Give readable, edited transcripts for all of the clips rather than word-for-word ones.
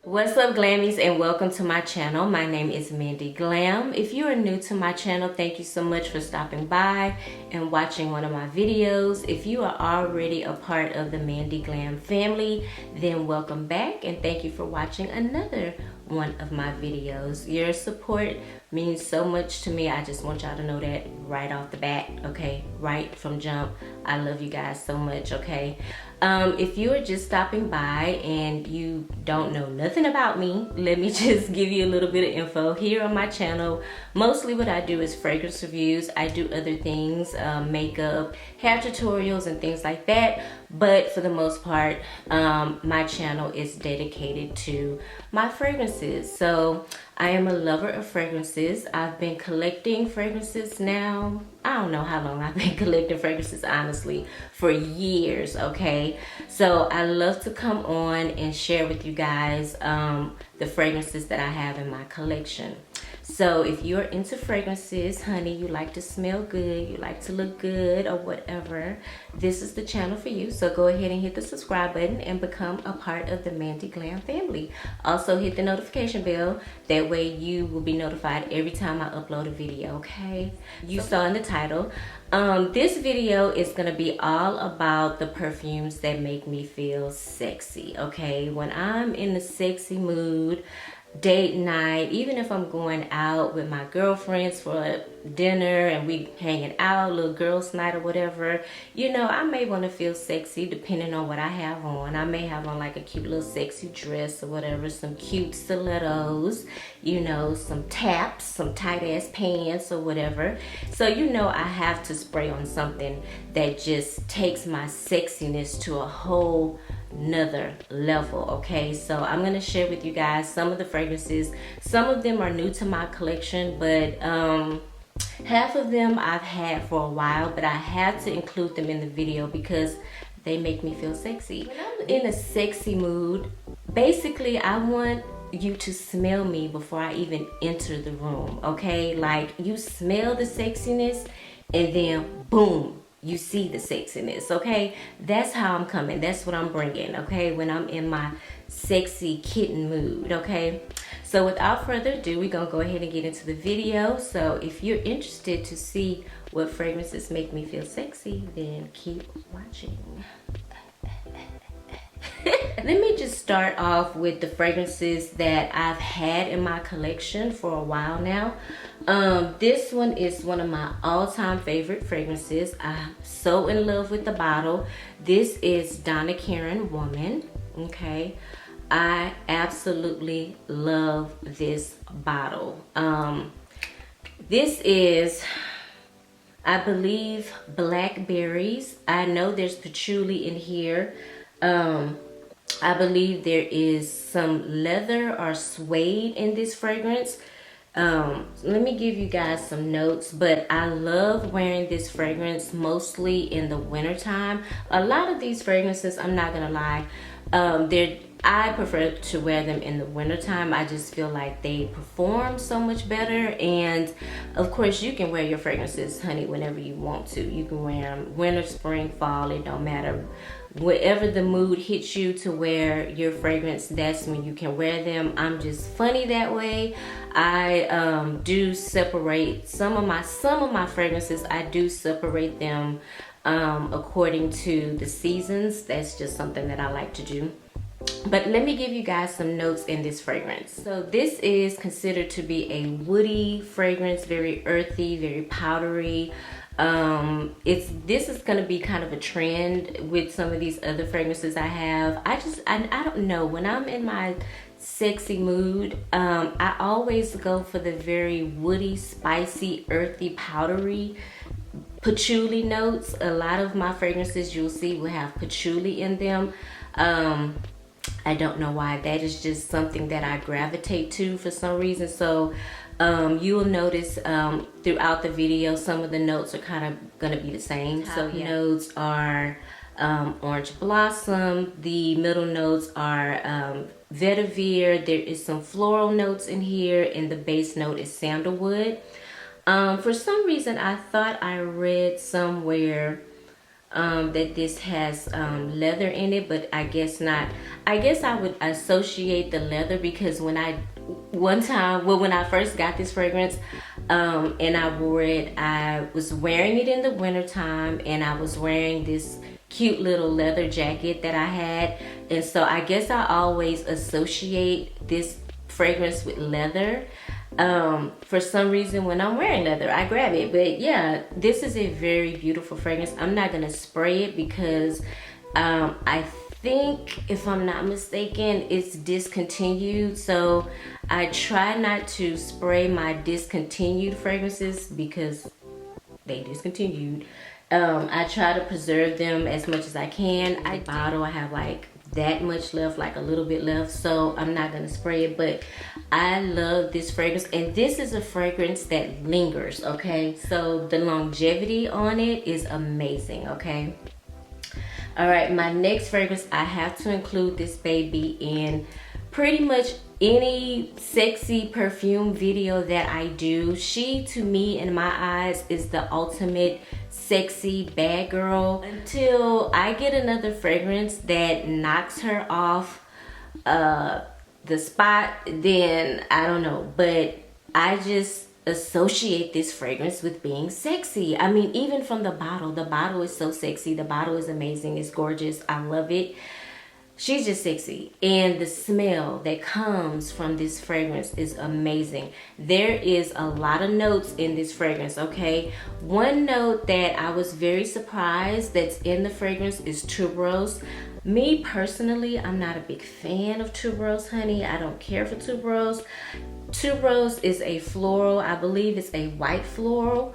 What's up, Glammes, and welcome to my channel. My name is Mandy Glam. If you are new to my channel, thank you so much for stopping by and watching one of my videos. If you are already a part of the Mandy Glam family, then welcome back and thank you for watching another one of my videos. Your support means so much to me. I just want y'all to know that right off the bat, okay? Right from jump. I love you guys so much, okay? If you are just stopping by and you don't know nothing about me, let me just give you a little bit of info. Here on my channel, mostly what I do is fragrance reviews. I do other things, makeup, hair tutorials, and things like that. But for the most part, my channel is dedicated to my fragrances. So I am a lover of fragrances. I've been collecting fragrances now. I don't know how long I've been collecting fragrances, honestly, for years, okay? So I love to come on and share with you guys the fragrances that I have in my collection. So if you're into fragrances, honey, you like to smell good, you like to look good or whatever, this is the channel for you. So go ahead and hit the subscribe button and become a part of the Mandy Glam family. Also hit the notification bell. That way you will be notified every time I upload a video, okay? You saw in the title. This video is going to be all about the perfumes that make me feel sexy, okay? When I'm in the sexy mood, date night, even if I'm going out with my girlfriends for dinner and we hanging out, little girls night or whatever, you know, I may want to feel sexy depending on what I have on. I may have on like a cute little sexy dress or whatever, some cute stilettos, you know, some taps, some tight ass pants or whatever. So you know I have to spray on something that just takes my sexiness to a whole another level, okay? So I'm gonna share with you guys some of the fragrances. Some of them are new to my collection, but half of them I've had for a while, but I had to include them in the video because they make me feel sexy. When I'm in a sexy mood, basically I want you to smell me before I even enter the room, okay? Like you smell the sexiness and then boom, you see the sexiness, okay? That's how I'm coming. That's what I'm bringing, okay? When I'm in my sexy kitten mood, okay? So without further ado, we're gonna go ahead and get into the video. So if you're interested to see what fragrances make me feel sexy, then keep watching. Let me just start off with the fragrances that I've had in my collection for a while now. This one is one of my all-time favorite fragrances. I'm so in love with the bottle. This is Donna Karan Woman, okay? I absolutely love this bottle. This is, I believe, blackberries. I know there's patchouli in here. I believe there is some leather or suede in this fragrance. Let me give you guys some notes, but I love wearing this fragrance mostly in the wintertime. A lot of these fragrances, I'm not gonna lie, I prefer to wear them in the wintertime. I just feel like they perform so much better. And of course you can wear your fragrances, honey, whenever you want to. You can wear them winter, spring, fall, it don't matter. Whatever the mood hits you to wear your fragrance, that's when you can wear them. I'm just funny that way. I do separate some of my fragrances. I do separate them according to the seasons. That's just something that I like to do. But let me give you guys some notes in this fragrance. So this is considered to be a woody fragrance, very earthy, very powdery. This is going to be kind of a trend with some of these other fragrances I have. I don't know, when I'm in my sexy mood, I always go for the very woody, spicy, earthy, powdery patchouli notes. A lot of my fragrances you'll see will have patchouli in them. I don't know why. That is just something that I gravitate to for some reason. So you will notice throughout the video, some of the notes are kind of going to be the same. So notes are orange blossom. The middle notes are vetiver. There is some floral notes in here, and the base note is sandalwood. For some reason, I thought I read somewhere that this has leather in it, but I guess not. I guess I would associate the leather because when I first got this fragrance and I wore it, I was wearing it in the wintertime, and I was wearing this cute little leather jacket that I had, and so I guess I always associate this fragrance with leather. For some reason when I'm wearing leather I grab it. But yeah, this is a very beautiful fragrance. I'm not gonna spray it because I think, if I'm not mistaken, it's discontinued, so I try not to spray my discontinued fragrances because they discontinued. I try to preserve them as much as I can. I have like that much left, like a little bit left, so I'm not gonna spray it. But I love this fragrance, and this is a fragrance that lingers, okay? So the longevity on it is amazing, okay? All right, my next fragrance, I have to include this baby in pretty much any sexy perfume video that I do. She, to me, in my eyes, is the ultimate sexy bad girl. Until I get another fragrance that knocks her off the spot, then I don't know. But I just associate this fragrance with being sexy. I mean, even from the bottle is so sexy. The bottle is amazing. It's gorgeous. I love it. She's just sexy, and the smell that comes from this fragrance is amazing. There is a lot of notes in this fragrance, okay? One note that I was very surprised that's in the fragrance is tuberose. Me personally, I'm not a big fan of tuberose, honey. I don't care for tuberose. Tuberose is a floral. I believe it's a white floral,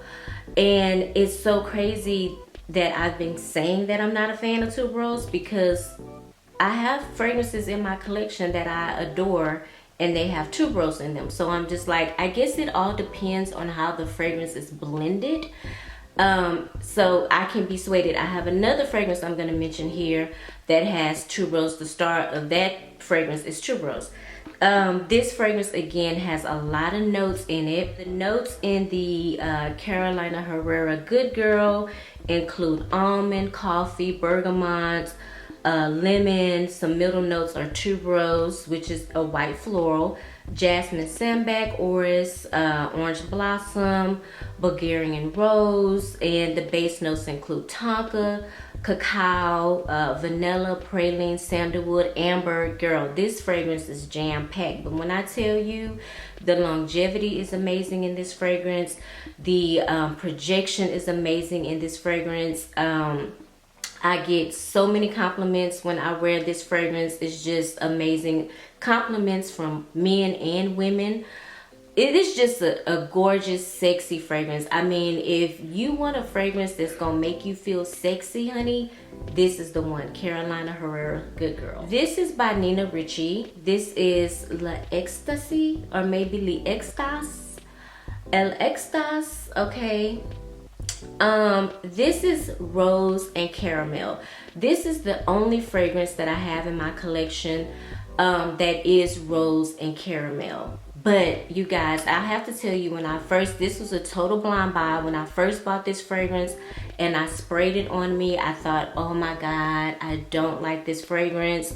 and it's so crazy that I've been saying that I'm not a fan of tuberose because I have fragrances in my collection that I adore and they have tuberose in them. So I'm just like, I guess it all depends on how the fragrance is blended. So I can be swayed. I have another fragrance I'm going to mention here that has tuberose. The star of that fragrance is tuberose. This fragrance again has a lot of notes in it. The notes in the Carolina Herrera Good Girl include almond, coffee, bergamot, lemon. Some middle notes are tuberose, which is a white floral, jasmine, sambac, orris, orange blossom, Bulgarian rose, and the base notes include tonka, cacao, vanilla, praline, sandalwood, amber. Girl, this fragrance is jam-packed. But when I tell you the longevity is amazing in this fragrance, the projection is amazing in this fragrance. I get so many compliments when I wear this fragrance. It's just amazing. Compliments from men and women. It is just a gorgeous, sexy fragrance. I mean, if you want a fragrance that's gonna make you feel sexy, honey, this is the one. Carolina Herrera Good Girl. This is by Nina Richie. This is L'Ecstasy, or maybe L'Extase. L'Extase, okay. This is rose and caramel. This is the only fragrance that I have in my collection that is rose and caramel. But you guys, I have to tell you, this was a total blind buy. When I first bought this fragrance and I sprayed it on me, I thought, oh my God, I don't like this fragrance.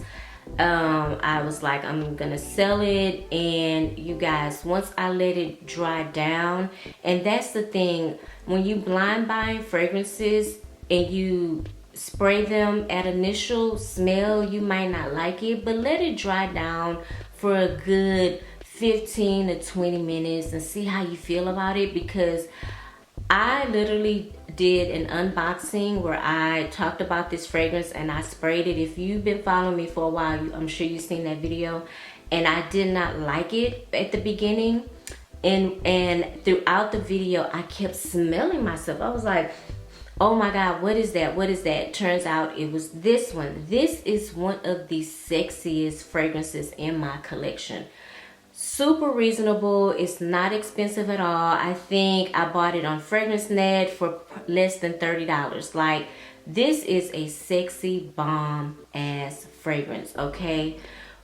I was like, I'm gonna sell it. And you guys, once I let it dry down, and that's the thing, when you blind buy fragrances and you spray them at initial smell, you might not like it, but let it dry down for a good 15 to 20 minutes and see how you feel about it. Because I literally did an unboxing where I talked about this fragrance and I sprayed it. If you've been following me for a while, I'm sure you've seen that video. And I did not like it at the beginning, and throughout the video I kept smelling myself. I was like, oh my God, what is that? What is that? Turns out it was this one. This is one of the sexiest fragrances in my collection. Super reasonable. It's not expensive at all. I think I bought it on FragranceNet for less than $30. Like, this is a sexy bomb ass fragrance, okay?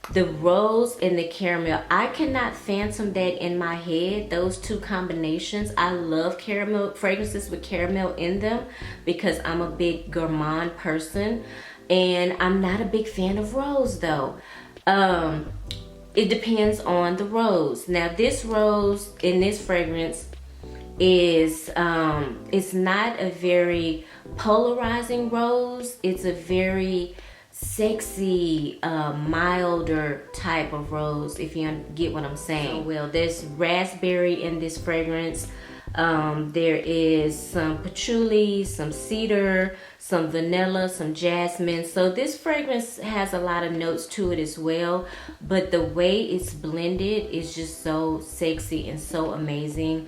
The rose and the caramel, I cannot phantom that in my head, those two combinations. I love caramel fragrances with caramel in them because I'm a big gourmand person, and I'm not a big fan of rose though. It depends on the rose. Now this rose in this fragrance is it's not a very polarizing rose. It's a very sexy, milder type of rose, if you get what I'm saying. Well, there's raspberry in this fragrance. There is some patchouli, some cedar, some vanilla, some jasmine. So this fragrance has a lot of notes to it as well, but the way it's blended is just so sexy and so amazing.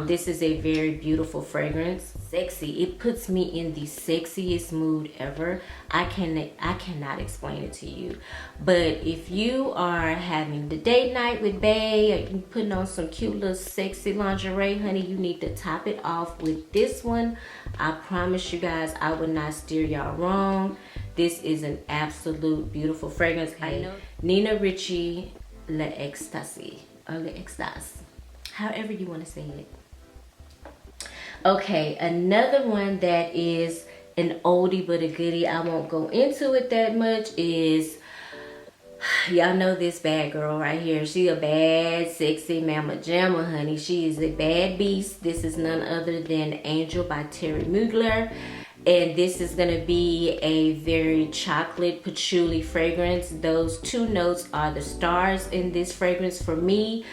This is a very beautiful fragrance. Sexy. It puts me in the sexiest mood ever. I cannot explain it to you. But if you are having the date night with bae, or you putting on some cute little sexy lingerie, honey, you need to top it off with this one. I promise you guys, I would not steer y'all wrong. This is an absolute beautiful fragrance. I know. Nina Richie L'Ecstasy, or L'Extase, however you want to say it. Okay, another one that is an oldie but a goodie, I won't go into it that much, is, y'all know this bad girl right here. She a bad, sexy mama jamma, honey. She is a bad beast. This is none other than Angel by Terry Mugler. And this is gonna be a very chocolate patchouli fragrance. Those two notes are the stars in this fragrance for me.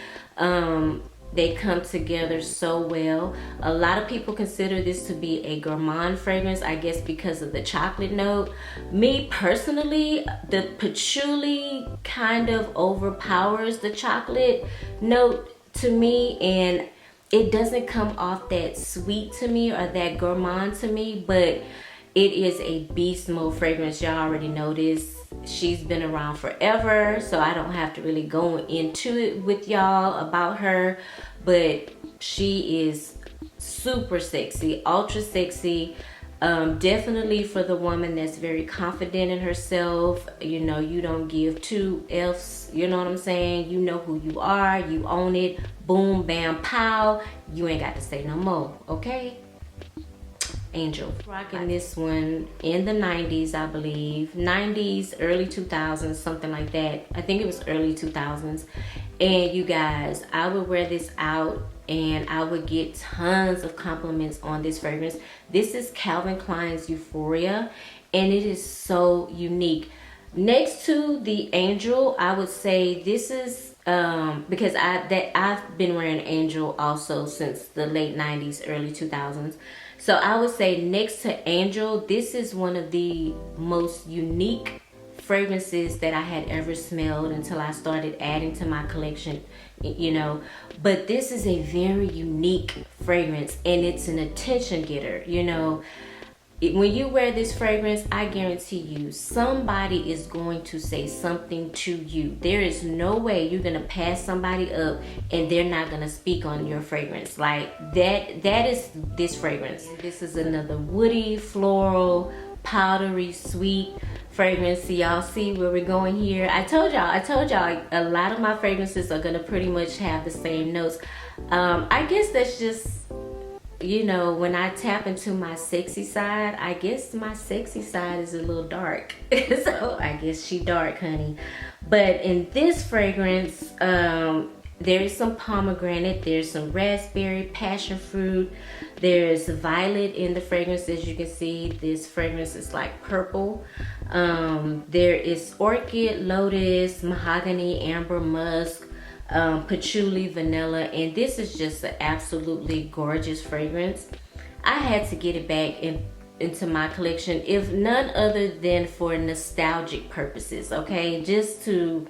They come together so well. A lot of people consider this to be a gourmand fragrance, I guess because of the chocolate note. Me personally, the patchouli kind of overpowers the chocolate note to me, and it doesn't come off that sweet to me or that gourmand to me, but it is a beast mode fragrance. Y'all already know this. She's been around forever, so I don't have to really go into it with y'all about her, but she is super sexy, ultra sexy. Definitely for the woman that's very confident in herself. You know, you don't give two F's, you know what I'm saying? You know who you are, you own it, boom, bam, pow. You ain't got to say no more, okay? Angel. Rocking this one in the 90s, I believe. 90s, early 2000s, something like that. I think it was early 2000s. And you guys, I would wear this out and I would get tons of compliments on this fragrance. This is Calvin Klein's Euphoria, and it is so unique. Next to the Angel, I would say this is because I've been wearing Angel also since the late 90s, early 2000s. So I would say next to Angel, this is one of the most unique fragrances that I had ever smelled until I started adding to my collection, you know. But this is a very unique fragrance, and it's an attention getter, you know. When you wear this fragrance, I guarantee you somebody is going to say something to you. There is no way you're gonna pass somebody up and they're not gonna speak on your fragrance. Like that is this fragrance. This is another woody, floral, powdery, sweet fragrance. So y'all see where we're going here. I told y'all a lot of my fragrances are gonna pretty much have the same notes. I guess that's just, you know, when I tap into my sexy side, I guess my sexy side is a little dark. So I guess she dark, honey. But in this fragrance, there is some pomegranate, there's some raspberry, passion fruit, there's violet in the fragrance. As you can see, this fragrance is like purple. There is orchid, lotus, mahogany, amber, musk, patchouli, vanilla, and this is just an absolutely gorgeous fragrance. I had to get it back into my collection, if none other than for nostalgic purposes, okay? Just to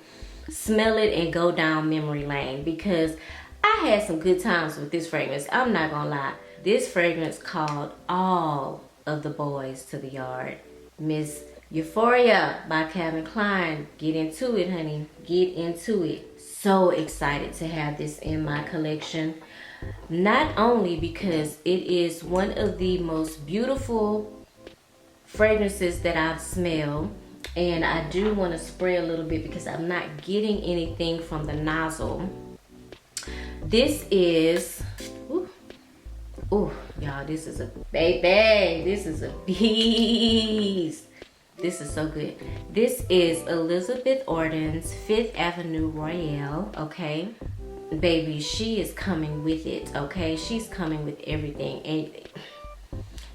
smell it and go down memory lane, because I had some good times with this fragrance. I'm not gonna lie. This fragrance called all of the boys to the yard. Miss Euphoria by Calvin Klein. Get into it, honey. Get into it. So excited to have this in my collection. Not only because it is one of the most beautiful fragrances that I've smelled. And I do want to spray a little bit because I'm not getting anything from the nozzle. This is, ooh, y'all, this is a baby. This is a beast. This is so good. This is Elizabeth Arden's 5th Avenue Royale, okay? Baby, she is coming with it, okay? She's coming with everything. And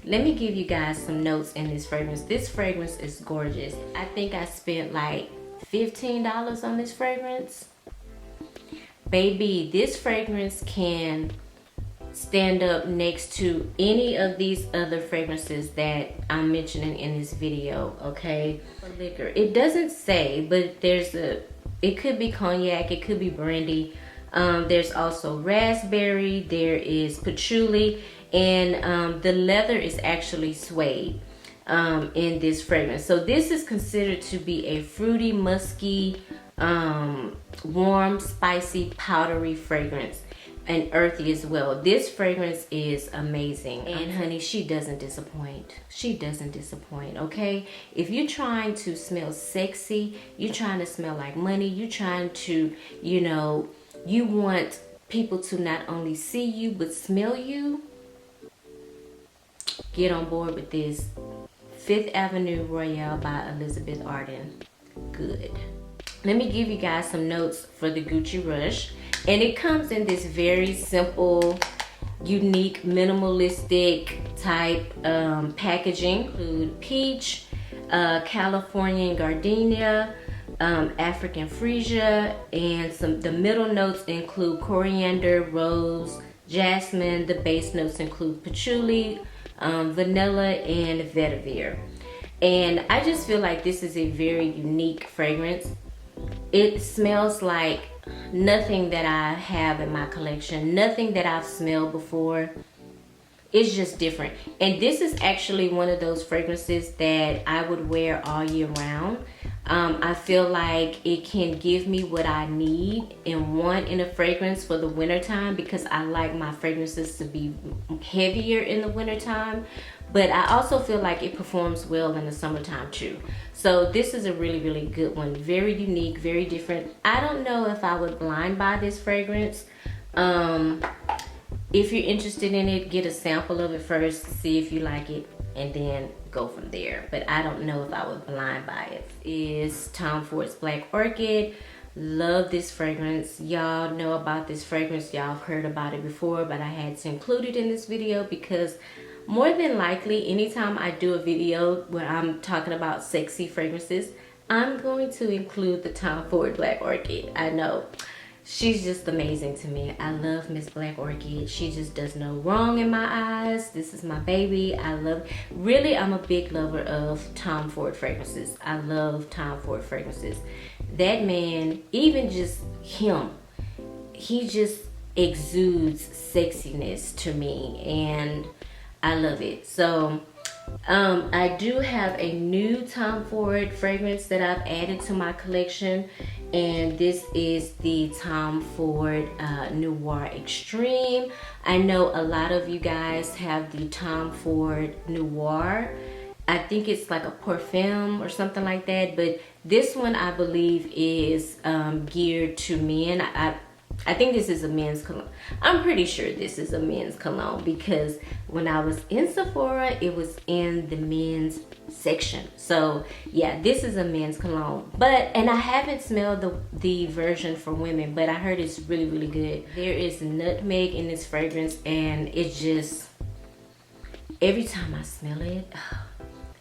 let me give you guys some notes in this fragrance. This fragrance is gorgeous. I think I spent like $15 on this fragrance. Baby, this fragrance can stand up next to any of these other fragrances that I'm mentioning in this video, okay? Liquor, it doesn't say, but it could be cognac, it could be brandy. There's also raspberry, there is patchouli, and the leather is actually suede in this fragrance. So this is considered to be a fruity, musky, warm, spicy, powdery fragrance, and earthy as well. This fragrance is amazing, and honey, she doesn't disappoint. She doesn't disappoint, okay? If you're trying to smell sexy, you're trying to smell like money, you're trying to, you know, you want people to not only see you but smell you, get on board with this 5th Avenue Royale by Elizabeth Arden. Good. Let me give you guys some notes for the Gucci Rush. And it comes in this very simple, unique, minimalistic type packaging. Include peach, Californian gardenia, African freesia, and the middle notes include coriander, rose, jasmine. The base notes include patchouli, vanilla, and vetiver. And I just feel like this is a very unique fragrance. It smells like nothing that I have in my collection, nothing that I've smelled before. It's just different. And this is actually one of those fragrances that I would wear all year round. I feel like it can give me what I need and want in a fragrance for the winter time, because I like my fragrances to be heavier in the winter time. But I also feel like it performs well in the summertime too. So this is a really, really good one. Very unique, very different. I don't know if I would blind buy this fragrance. If you're interested in it, get a sample of it first, see if you like it, and then go from there. But I don't know if I would blind buy it. Is Tom Ford's Black Orchid. Love this fragrance. Y'all know about this fragrance. Y'all have heard about it before, but I had to include it in this video because more than likely, anytime I do a video where I'm talking about sexy fragrances, I'm going to include the Tom Ford Black Orchid. I know. She's just amazing to me. I love Miss Black Orchid. She just does no wrong in my eyes. This is my baby. I love, really, I'm a big lover of Tom Ford fragrances. I love Tom Ford fragrances. That man, even just him, he just exudes sexiness to me, and I love it. So I do have a new Tom Ford fragrance that I've added to my collection, and this is the Tom Ford Noir Extreme. I know a lot of you guys have the Tom Ford Noir. I think it's like a parfum or something like that, but this one I believe is geared to men. I think this is a men's cologne. I'm pretty sure this is a men's cologne because when I was in Sephora, it was in the men's section. So yeah, this is a men's cologne. And I haven't smelled the version for women, but I heard it's really, really good. There is nutmeg in this fragrance, and it just, every time I smell it,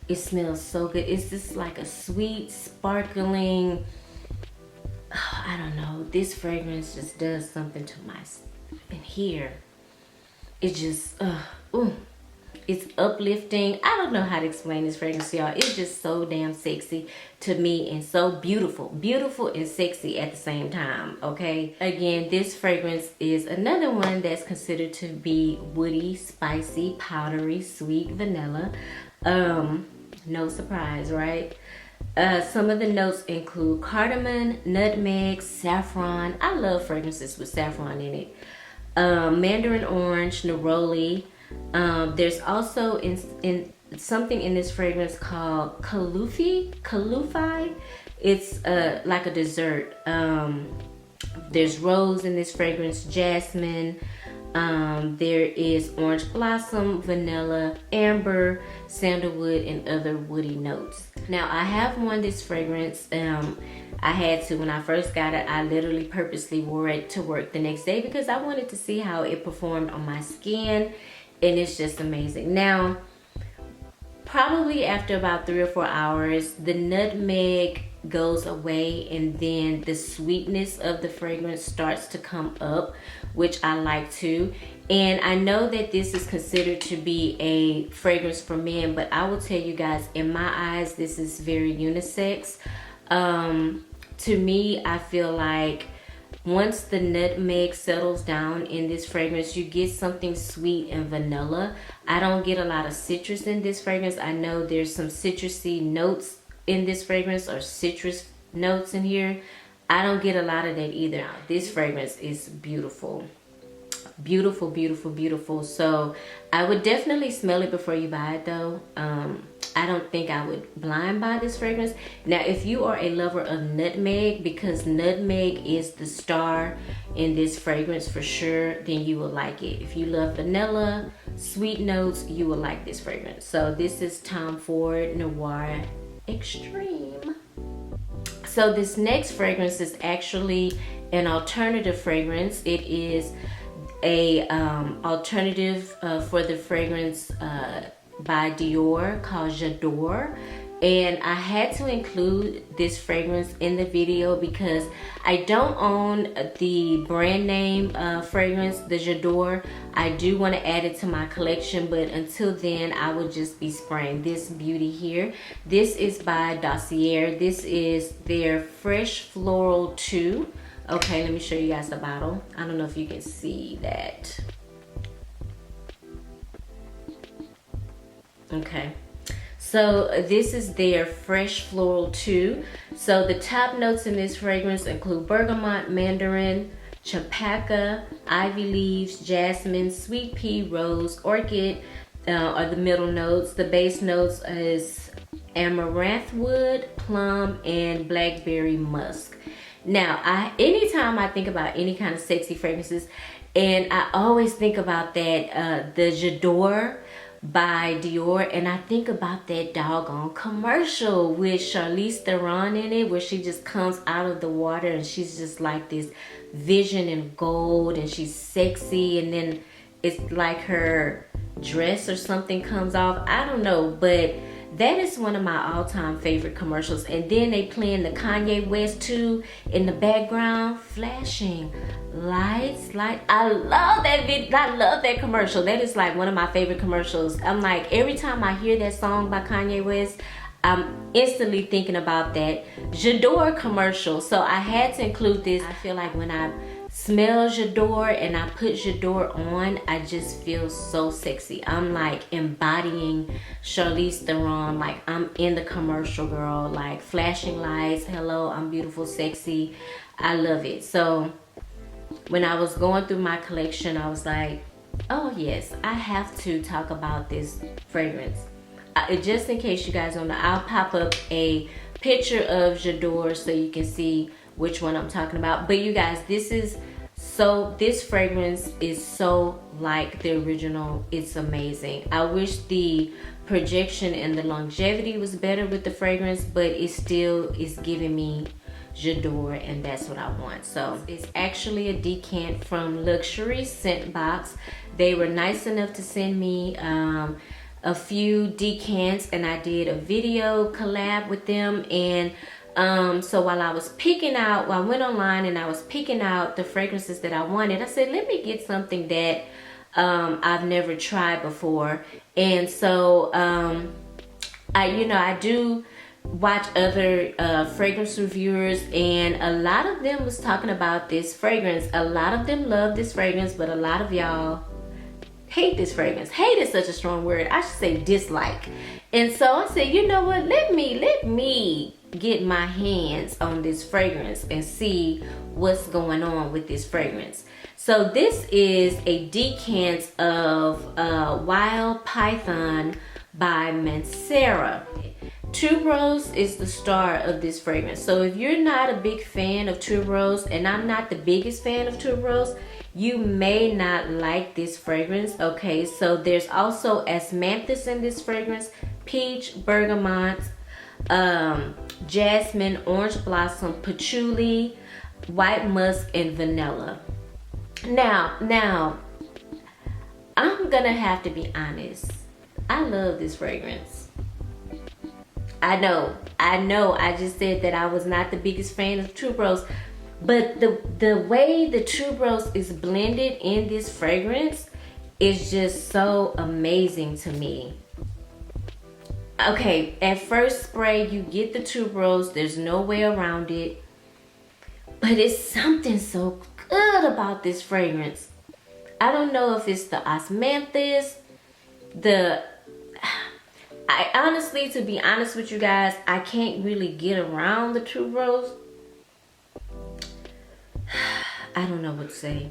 it smells so good. It's just like a sweet, sparkling, I don't know, this fragrance just does something to my, in here. It just, it's uplifting. I don't know how to explain this fragrance to y'all. It's just so damn sexy to me, and so beautiful. Beautiful and sexy at the same time, okay? Again, this fragrance is another one that's considered to be woody, spicy, powdery, sweet vanilla. No surprise, right? Some of the notes include cardamom, nutmeg, saffron. I love fragrances with saffron in it. Mandarin orange, neroli. There's also in something in this fragrance called Kalufi. It's like a dessert. There's rose in this fragrance, jasmine. There is orange blossom, vanilla, amber, sandalwood, and other woody notes. Now, I have worn this fragrance. I had to when I first got it. I literally purposely wore it to work the next day because I wanted to see how it performed on my skin, and it's just amazing. Now, probably after about 3 or 4 hours, the nutmeg goes away, and then the sweetness of the fragrance starts to come up, which I like too. And I know that this is considered to be a fragrance for men, but I will tell you guys, in my eyes, this is very unisex. To me, I feel like once the nutmeg settles down in this fragrance, you get something sweet and vanilla. I don't get a lot of citrus in this fragrance. I know there's some citrusy notes in this fragrance, or citrus notes in here. I don't get a lot of that either. This fragrance is beautiful. Beautiful, beautiful, beautiful. So I would definitely smell it before you buy it though. I don't think I would blind buy this fragrance. Now, if you are a lover of nutmeg, because nutmeg is the star in this fragrance for sure, then you will like it. If you love vanilla, sweet notes, you will like this fragrance. So this is Tom Ford Noir Extreme. So this next fragrance is actually an alternative fragrance. It is a alternative for the fragrance by Dior called J'adore, and I had to include this fragrance in the video because I don't own the brand name fragrance, the J'adore. I do want to add it to my collection, but until then I will just be spraying this beauty here. This is by Dossier. This is their Fresh Floral 2. Okay, let me show you guys the bottle. I don't know if you can see that. Okay, so this is their Fresh Floral 2. So the top notes in this fragrance include bergamot, mandarin, champaca, ivy leaves, jasmine, sweet pea, rose, orchid are the middle notes. The base notes is amaranth wood, plum, and blackberry musk. Now, anytime I think about any kind of sexy fragrances, and I always think about that, the J'adore by Dior, and I think about that doggone commercial with Charlize Theron in it, where she just comes out of the water and she's just like this vision in gold, and she's sexy, and then it's like her dress or something comes off. I don't know, but that is one of my all-time favorite commercials. And then they playing the Kanye West too in the background, flashing lights. I love that video. I love that commercial. That is like one of my favorite commercials. I'm like, every time I hear that song by Kanye West, I'm instantly thinking about that J'adore commercial. So I had to include this. I feel like when I smell J'adore and I put J'adore on, I just feel so sexy. I'm like embodying Charlize Theron. Like I'm in the commercial, girl. Like flashing lights, hello, I'm beautiful, sexy. I love it. So when I was going through my collection, I was like, oh yes, I have to talk about this fragrance. Just in case you guys don't know, I'll pop up a picture of J'adore so you can see which one I'm talking about. But you guys, this fragrance is so like the original. It's amazing. I wish the projection and the longevity was better with the fragrance, but it still is giving me J'adore, and that's what I want. So it's actually a decant from Luxury Scent Box. They were nice enough to send me a few decants, and I did a video collab with them. And so while I went online and I was picking out the fragrances that I wanted, I said, let me get something that I've never tried before. And so I do watch other fragrance reviewers, and a lot of them was talking about this fragrance. A lot of them love this fragrance, but a lot of y'all hate this fragrance. Hate is such a strong word. I should say dislike. And so I said, you know what, let me get my hands on this fragrance and see what's going on with this fragrance. So this is a decant of Wild Python by Mancera. Tuberose is the star of this fragrance. So if you're not a big fan of tuberose, and I'm not the biggest fan of tuberose, you may not like this fragrance. Okay, so there's also osmanthus in this fragrance, peach, bergamot, jasmine, orange blossom, patchouli, white musk, and vanilla. Now I'm gonna have to be honest, I love this fragrance. I know, I just said that I was not the biggest fan of tuberose, but the way the tuberose is blended in this fragrance is just so amazing to me. Okay, at first spray, you get the tuberose, there's no way around it, but it's something so good about this fragrance. I don't know if it's the osmanthus, I honestly, to be honest with you guys, I can't really get around the tuberose. I don't know what to say.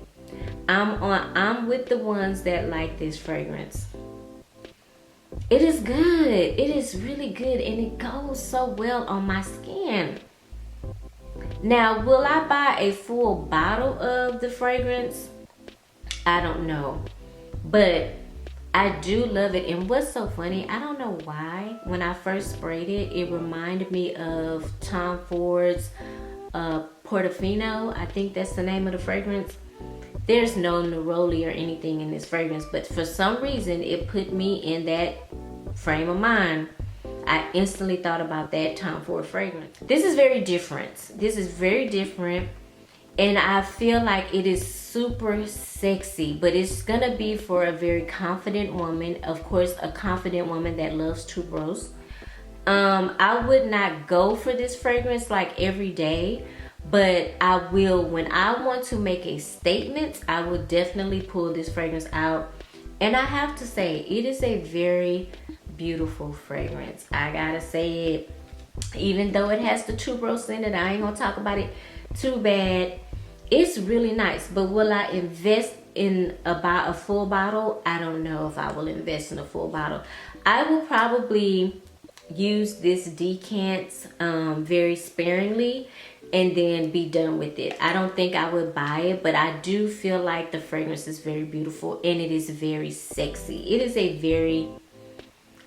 I'm with the ones that like this fragrance. It is good. It is really good, and it goes so well on my skin. Now, will I buy a full bottle of the fragrance? I don't know, but I do love it. And what's so funny, I don't know why, when I first sprayed it, it reminded me of Tom Ford's Portofino. I think that's the name of the fragrance. There's no neroli or anything in this fragrance, but for some reason it put me in that frame of mind. I instantly thought about that Tom Ford fragrance. This is very different. This is very different, and I feel like it is super sexy, but it's gonna be for a very confident woman. Of course, a confident woman that loves tuberose. I would not go for this fragrance like every day, but I will when I want to make a statement. I will definitely pull this fragrance out, and I have to say, it is a very beautiful fragrance. I gotta say it. Even though it has the tuberose in it, I ain't gonna talk about it too bad. It's really nice, but will I invest in about a full bottle? I don't know if I will invest in a full bottle. I will probably use this decant very sparingly and then be done with it. I don't think I would buy it, but I do feel like the fragrance is very beautiful and it is very sexy. It is a very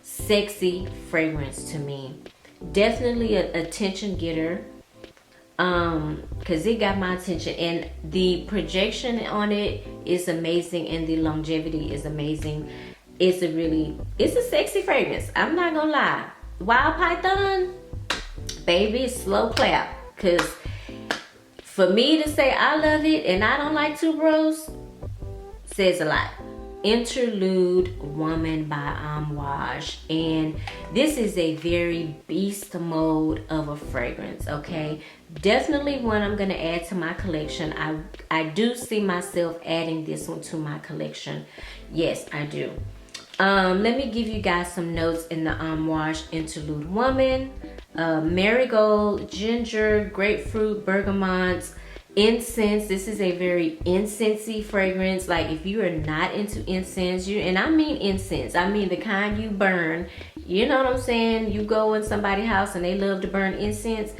sexy fragrance to me. Definitely an attention getter. Because it got my attention, and the projection on it is amazing, and the longevity is amazing. It's a sexy fragrance. I'm not gonna lie. Wild Python, baby, slow clap. Because for me to say I love it and I don't like tuberose says a lot. Interlude Woman by Wash, and this is a very beast mode of a fragrance. Okay, definitely one I'm gonna add to my collection. I do see myself adding this one to my collection. Yes, I do. Let me give you guys some notes in the Wash Interlude Woman. Marigold, ginger, grapefruit, bergamot, incense. This is a very incensey fragrance. Like, if you are not into incense, and I mean incense, I mean the kind you burn, you know what I'm saying? You go in somebody's house and they love to burn incense.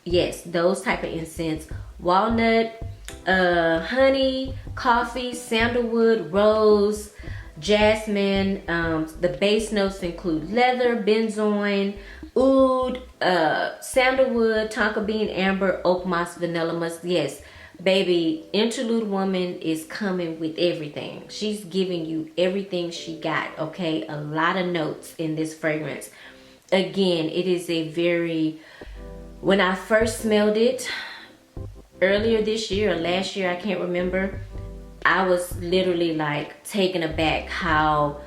Yes, those type of incense. Walnut, honey, coffee, sandalwood, rose, jasmine. The base notes include leather, benzoin, oud, sandalwood, tonka bean, amber, oak moss, vanilla musk. Yes, baby, Interlude Woman is coming with everything. She's giving you everything she got. Okay, a lot of notes in this fragrance. Again, it is a very, when I first smelled it earlier this year or last year, I can't remember, I was literally like taken aback how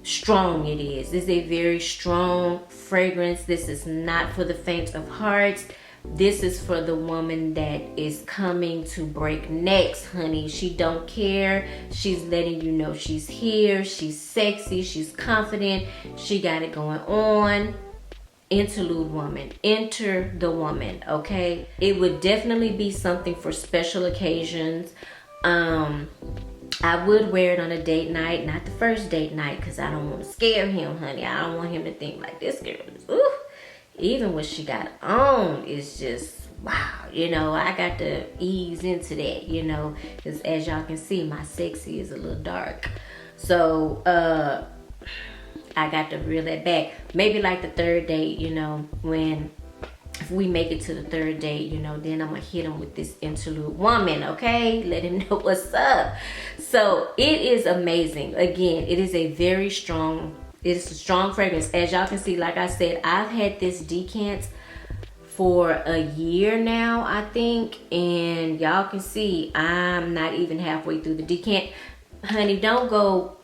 strong it is. This is a very strong fragrance. This is not for the faint of heart. This is for the woman that is coming to break necks, honey. She don't care. She's letting you know she's here. She's sexy. She's confident. She got it going on. Interlude Woman. Enter the woman, okay? It would definitely be something for special occasions. I would wear it on a date night, not the first date night, because I don't want to scare him, honey. I don't want him to think like, this girl is, ooh. Even what she got on is just, wow. You know, I got to ease into that, you know, because as y'all can see, my sexy is a little dark. So, I got to reel that back. Maybe like the third date, you know, if we make it to the third date, you know, then I'm gonna hit him with this Interlude Woman, okay? Let him know what's up. So it is amazing. Again, it is a very strong, it is a strong fragrance. As y'all can see, like I said, I've had this decant for a year now, I think. And y'all can see, I'm not even halfway through the decant. Honey, don't go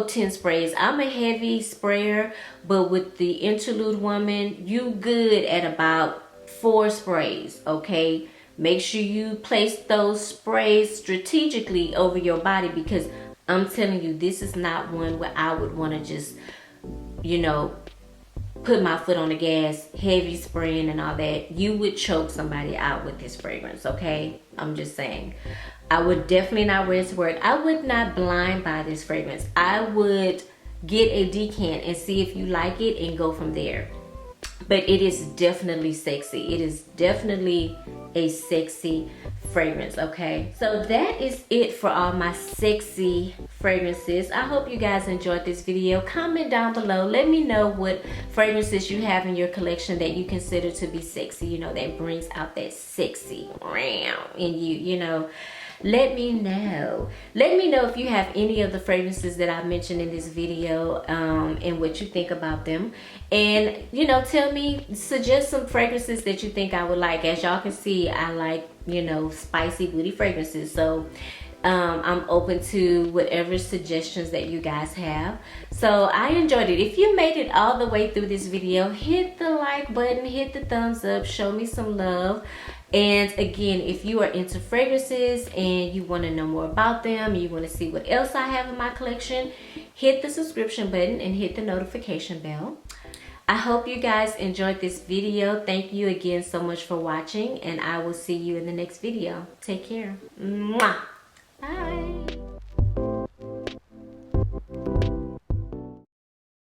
10 sprays. I'm a heavy sprayer, but with the Interlude Woman, you good at about 4 sprays, okay? Make sure you place those sprays strategically over your body, because I'm telling you, this is not one where I would want to just, you know, put my foot on the gas, heavy spraying and all that. You would choke somebody out with this fragrance, okay? I'm just saying. I would definitely not wear it to work. I would not blind buy this fragrance. I would get a decant and see if you like it and go from there. But it is definitely sexy. It is definitely a sexy fragrance, okay? So that is it for all my sexy fragrances. I hope you guys enjoyed this video. Comment down below. Let me know what fragrances you have in your collection that you consider to be sexy, you know, that brings out that sexy in you, you know. Let me know. Let me know if you have any of the fragrances that I mentioned in this video, and what you think about them. And, you know, tell me, suggest some fragrances that you think I would like. As y'all can see, I like, you know, spicy booty fragrances. So I'm open to whatever suggestions that you guys have. So I enjoyed it. If you made it all the way through this video, hit the like button, hit the thumbs up, show me some love. And again, if you are into fragrances and you want to know more about them, you want to see what else I have in my collection, hit the subscription button and hit the notification bell. I hope you guys enjoyed this video. Thank you again so much for watching, and I will see you in the next video. Take care. Mwah. Bye.